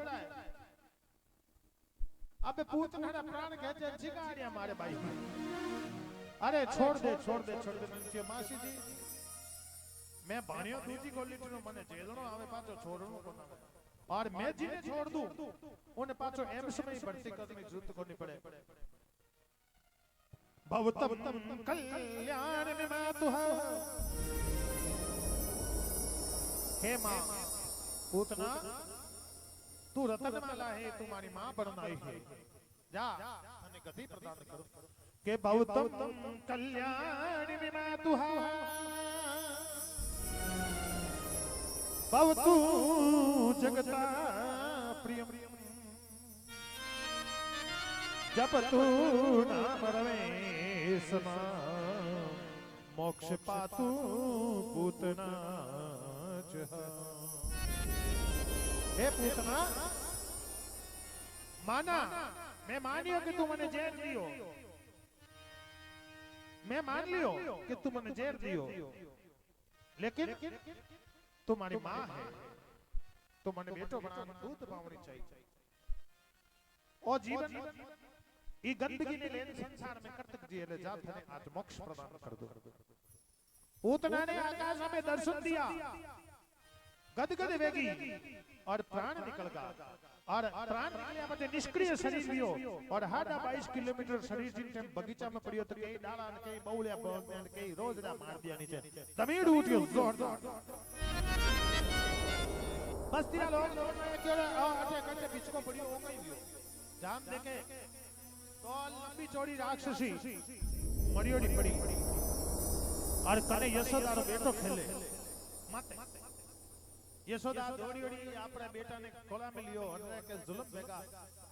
उड़ाए। अबे पूतना ना प्राण खेचे जिगाड़िया मारे भाई। अरे छोड़ दे नीचे मासी जी मैं भाणियो दूजी क्वालिटी नो मने जेलनो आवे पाछो छोड़नो कोना और मैं जिने छोड़ दूं उन्हें पाछो एम्स में ही भर्ती करने की जरूरत कोनी पड़े। भवतम कल्याण में मातु हे मां पूतना तू रतनमाला है तुम्हारी मां बननाई है जा तने गति प्रदान करो के भवतम कल्याण में मातु भवतु जगता प्रियम जब तू नाम रमेश मोक्ष पातु पूतना हे पूतना माना मैं मानियो कि तू मने जेर दियो मैं मान लियो कि तू मने जेर दियो लेकिन तुम्हारी मां है तो मने बेटो बना दूध पावनी चाहिए और जीवन ई गंदगी ने लेन संसार में कर्तक जी ले जात ने आज मोक्ष प्रदान कर दो। पूतना ने आकाश में दर्शन दिया गदगद वेगी और प्राण निकल गया और प्राण निकलिया बते निष्क्रिय शरीर लियो और 22 किलोमीटर शरीर जिन टाइम बगीचा में पड़ियो तो कई डाला ने कई बौलिया बोलते ने कई रोजड़ा मार दिया नीचे जमीन उठियो जोरदार बस तेरा लोग में क्यों अटे कटे बीच को पड़ियो हो गई लियो जान देखे तो लंबी चौड़ी राक्षसी मरियोड़ी पड़ी और कने यशोदा रो बेटो खेले मत यशोदा दौड़ी ओड़ी आपरे बेटा ने खोला में लियो हरे के जुल्म भेगा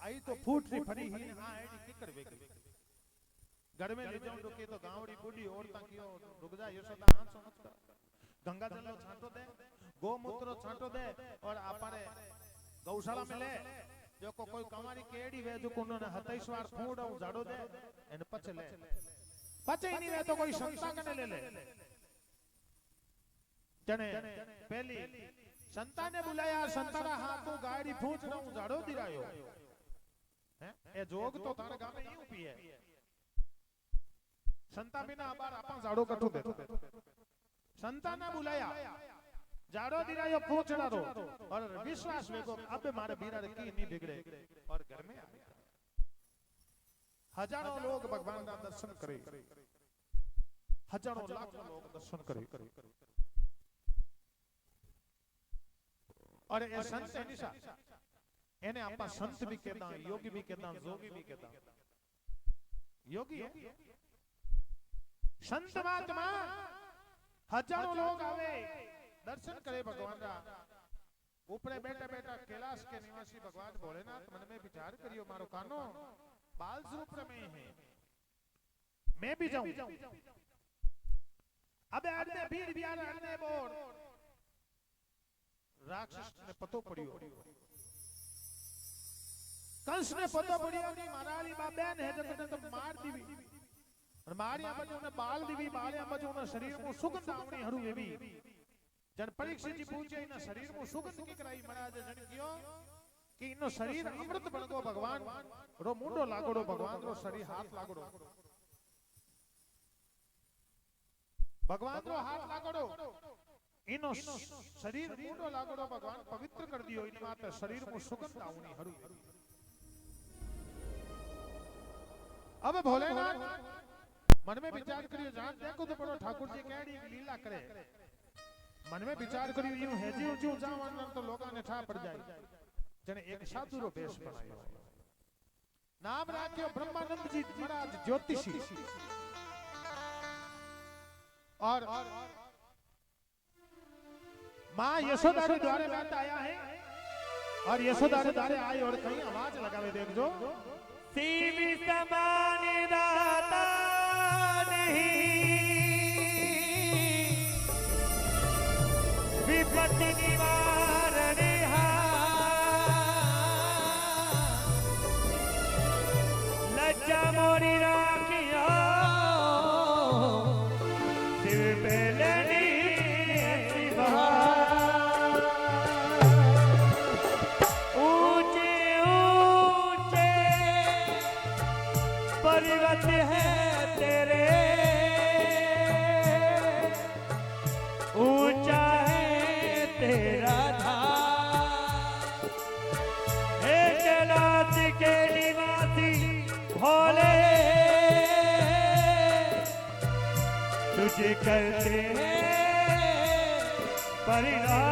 आई तो फूटरी फड़ी ही हां एडी किकर वेगी घर में ले जाऊं रुके तो गांवड़ी बूढ़ी औरता कियो रुक जा यशोदा आंसू मत कर गंगा जल लो छांटो दे गोमूत्र छांटो दे और आपरे गौशाला में ले जो कोई कमारी केड़ी वे जो कोने 27 बार फूंड और झाड़ो दे एने पचे ले पचे ही नहीं वे तो कोई संता कने ले ले जने पहली संता ने बुलाया संता रा हाथों गाड़ी फूंच ना हूं झाड़ो दिरायो हैं ए जोग तो तारे गामे यूं पी है संता बिना बार आपन झाड़ो कटू दे संता ने बुलाया झाड़ो दिरायो पूछना रो और विश्वास वेगो अबे मारे बीरा की नहीं बिगड़े और घर में आ गया हजारों लोग भगवान का दर्शन करे हजारों लाखों लोग दर्शन करे और ये संत है निशा एने आपा संत भी कहता योगी भी कहता जोगी भी कहता योगी है संत महात्मा हजारों लोग आवे दर्शन करे भगवान रा ऊपरे बैठा बैठा कैलाश के निवासी भगवान भोलेनाथ मन में विचार करियो मारो कानो बाल स्वरूप में है मैं भी जाऊं अबे अड़ने भीड़ बियार अड़ने बोर राक्षस ने पतो पड़ियो कंस ने पतो पड़ियो कि माराली बाबेन है जब तो मार दीवी और मारिया बजो ने बाल दीवी बालिया बजो ने शरीर को सुगंध आवणी हरू वेवी जन परीक्षित जी पूछे इना शरीर को सुगंध की कराई महाराज जन कियो कि इनो शरीर अमृत बनगो भगवान रो मुंडो लागोड़ो भगवान रो शरीर हाथ लागोड़ो भगवान रो हाथ लागोड़ो इनो शरीर मुंडो लागोड़ो भगवान पवित्र कर दियो इन माते शरीर को सुगंध आवणी हरू अब भोलेनाथ मन में विचार करियो जान देखो तो बड़ो ठाकुर जी केड़ी लीला करे मन में विचार करियो यूं है जी ऊंची जावन तो लोगा ने ठा पड़ जाए जने एक साधु रो वेश बनायो नाम राख्यो ब्रह्मानंद जी महाराज ज्योतिषी और मां यशोदा के द्वारे बात आया है और यशोदा के द्वारे आई और कहीं आवाज लगावे देखो शिव समान दाता नहीं विपत्ति निवारण लज्जा मोरी राखियो शिव पेलनी ऊंच कैलाश के निवासी भोले तुझे करते हैं परिणाम।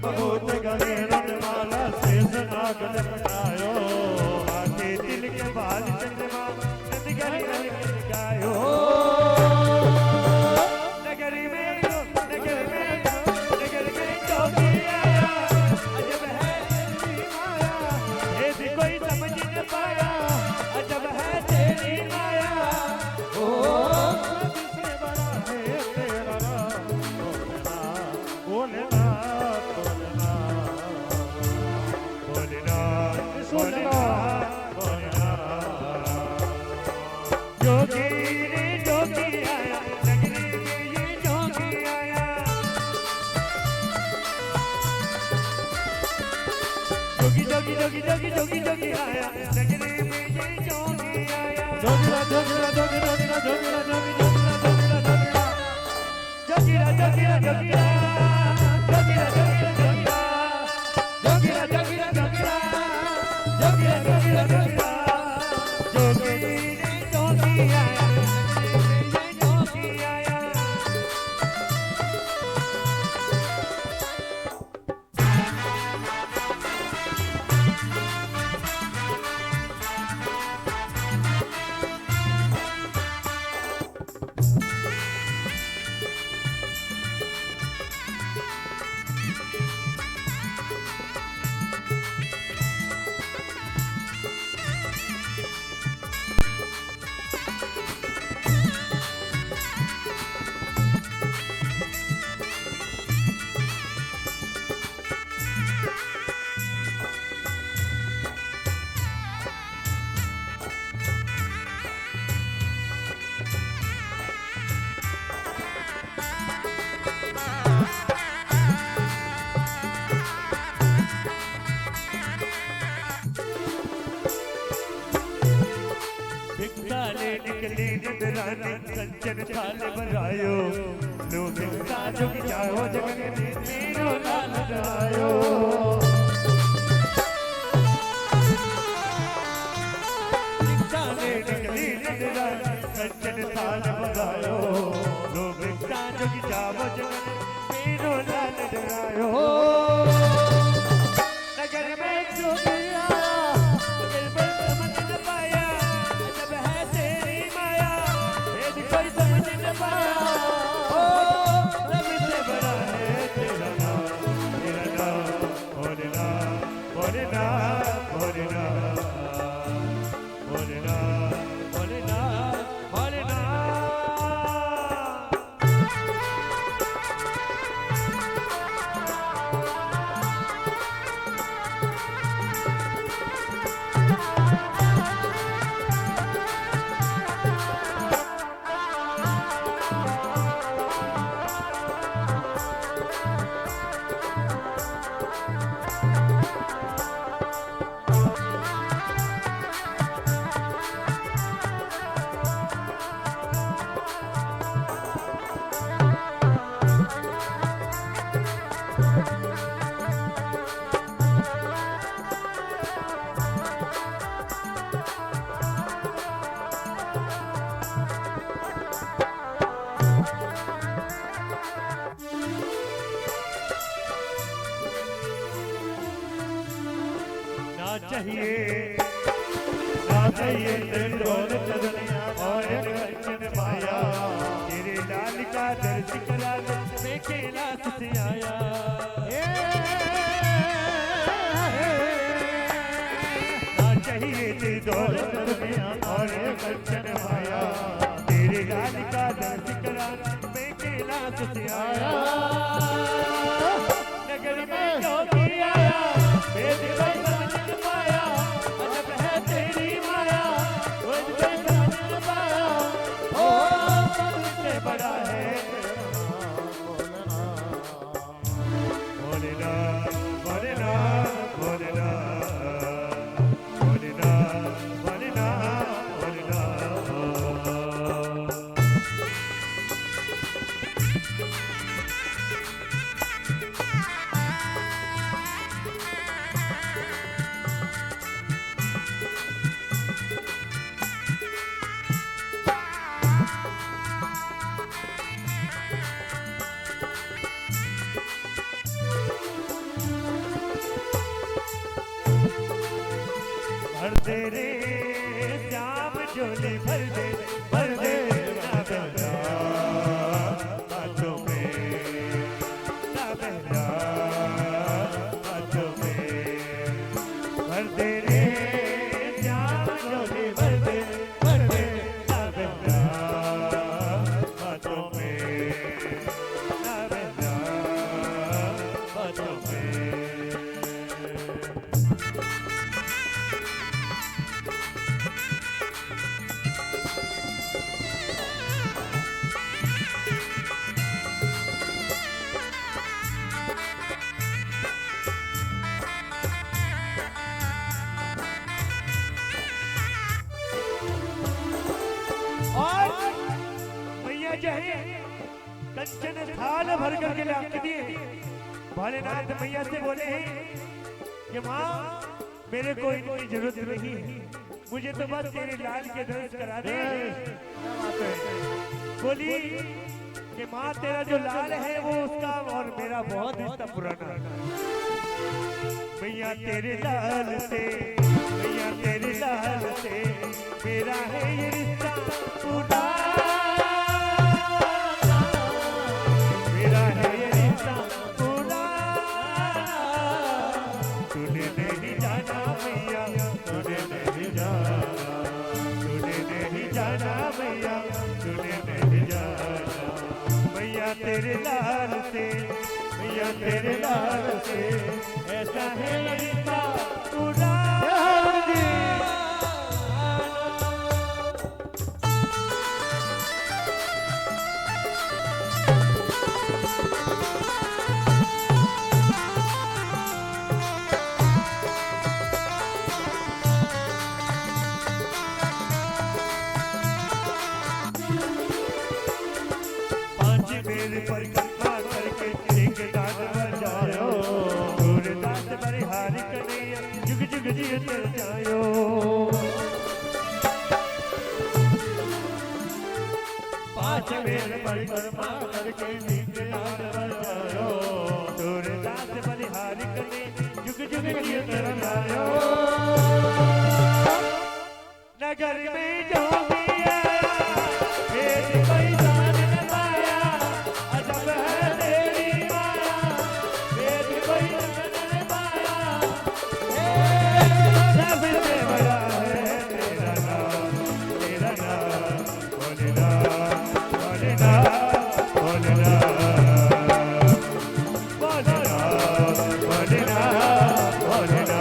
बहुत गगन माला शेष नागल बनायो हाथे तिल के बाल चंद्रमा नदगर गायो नगरी में जोगी आया अजब है तेरी माया ये भी कोई समझ न पाया अजब है तेरी माया ओ सबसे बड़ा है तेरा नाम भोलेनाथ जोगी रे जोगी आया नगरी में ये जोगी आया जोगी जोगी जोगी जोगी जोगी जोगी आया नगरी में ये जोगी आया जोगीरा जोगीरा जोगीरा जोगीरा जोगीरा जोगीरा जोगीरा जोगीरा जोगीरा जोगीरा जोगीरा जोगीरा जोगीरा जोगीरा जोगीरा जोगीरा जोगीरा जोगी रे जोगी आया ये जोगी आया निकली निगरानी कंचन थाल बनायो लो भिक्षा झुक जाओ जगत मेरो लाल जायो निकली निगरानी कंचन थाल बनायो लो भिक्षा झुक जाओ जगत मेरो लाल जायो नगर में जोगी आया नगर में समझ ना चाहिए त्रिलोक चरनिया और कंचन माया तेरे लाल का दर्श करा मैं कैलाश से आया ना चाहिए त्रिलोक चरनिया और कंचन माया तेरे लाल का दर्श करा मैं कैलाश से आया नगर में जोगी आया वेद कोई समझ न पाया अजब है तेरी माया वेद कोई समझ न पाया ओ सबसे बड़ा है भोलेनाथ भोलेनाथ भोलेनाथ भोलेनाथ भोलेनाथ भोलेनाथ भर दे रे श्याम झोले भर दे ना बहला बातों में ना बहला बातों में भर दे रे श्याम झोले भर दे ना बहला बातों में ना बहला बातों में और मैया जो है कंचन थाल भर करके लाके दिए भोलेनाथ मैया से बोले हैं कि माँ मेरे को इनकी जरूरत नहीं है मुझे तो बस तेरे लाल के दर्श करा दे बोली कि माँ तेरा जो लाल है वो उसका और मेरा बहुत रिश्ता पुराना मैया तेरे लाल से मैया तेरे लाल से मेरा है ये रिश्ता पुराना मेरा है ये रिश्ता पुराना तूने नहीं जाना मैया तूने नहीं जाना तूने नहीं जाना मैया तूने नहीं जाना मैया तेरे लाल से मैया तेरे लाल से ऐसा है ये रिश्ता पुराना परिक्रमा करके एक दान बजायो सूरदास बरिहारी कन्हैया जुग जुग जियत जायो पांच बेर परिक्रमा करके एक दान बजायो सूरदास बरिहारी कन्हैया जुग जुग जियत जायो नगर में जो भी आया भेद कोई दान न पाया अजब है तेरी माया भेद कोई दान न पाया सबसे बड़ा है तेरा नाम भोलेनाथ भोलेनाथ भोलेनाथ भोलेनाथ भोलेनाथ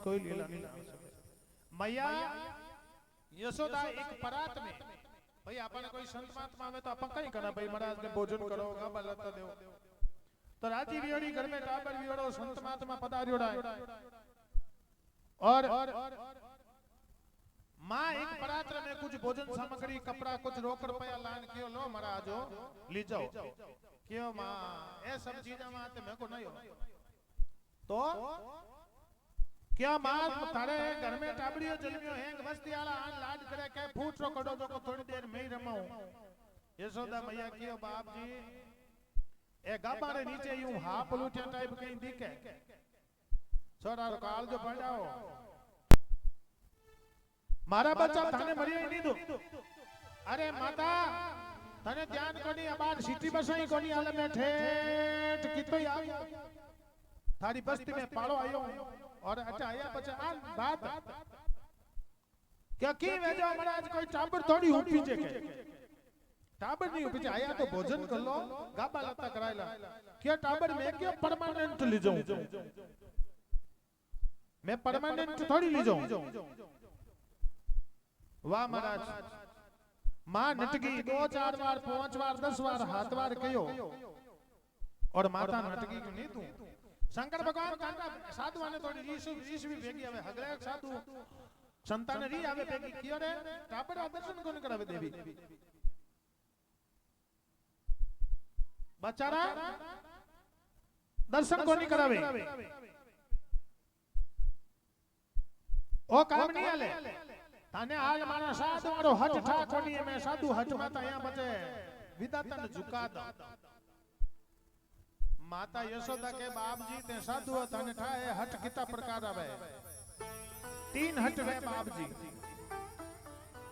कोई लीला नहीं जान सके मैया यशोदा एक परात में भाई आपने कोई संत महात्मा में तो अपन कहीं करा भाई महाराज ने भोजन करो गाबा लता देव तो राजी वियोड़ी घर में टाबर वियोड़ो संत महात्मा पधार्योड़ा और मां एक परात्र में कुछ भोजन सामग्री कपड़ा कुछ रोकड़ रुपया लान क्यों लो महाराजो ली जाओ क्यों मां ये सब चीजें मां ते मेरे को नहीं हो तो क्या मां थारे घर में टाबड़ियो जलमियो है बस्ती वाला आन लाड करे के फूट रो कड़ो जो को थोड़ी देर में ही रमाऊं यशोदा मैया क्यों बाप जी ए गाबा रे नीचे यूं हा पलूटिया टाइप कहीं दिखे छोरा रो काल जो पड़ाओ मारा बच्चा थाने मरियो ही नहीं दो अरे माता थाने ध्यान कोनी अबार सिटी बसाई कोनी आले में ठेठ कितो आ थारी बस्ती में पाड़ो आयो और अच्छा आया बच्चा आन बात क्या की वेजो महाराज कोई टाबर थोड़ी ऊपी जे के टाबर नहीं ऊपी आया तो भोजन कर लो गाबा लता करायला क्या टाबर में क्यों परमानेंट ले जाऊं मैं परमानेंट थोड़ी ले जाऊं वाह महाराज मां नटगी 2-4 बार 5 बार 10 बार 7 बार कयो और माता नटगी क्यों नहीं तू शंकर भगवान कांटा साधु आने थोड़ी ईश भी भेगी आवे हगले साधु संतान री आवे भेगी कियो रे टापर दर्शन कोन करावे देवी बचारा दर्शन कोनी करावे ओ काम नहीं आले थाने आज मारा साधु मारो हट ठा कोनी में साधु हट माता यहां बचे विदाता ने झुका दो माता यशोदा के बाप जी ते साधु थाने ठाए हट किता प्रकार आवे 3 हट है बाप जी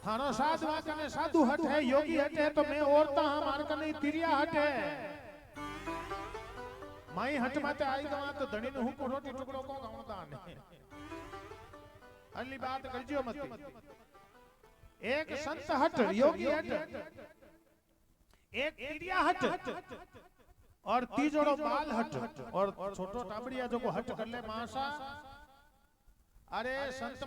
थानो साधु कने साधु हट है योगी हट है तो मैं औरता हमार कने तिरिया हट है माई हट माते आई गवा तो धणी ने हुको रोटी टुकड़ो को गावता ने अली बात करजो मत एक संत हट योगी हट एक तिरिया हट और तीजोड़ो बाल हट और छोटो टाबड़िया जो को हट कर ले मासा अरे संत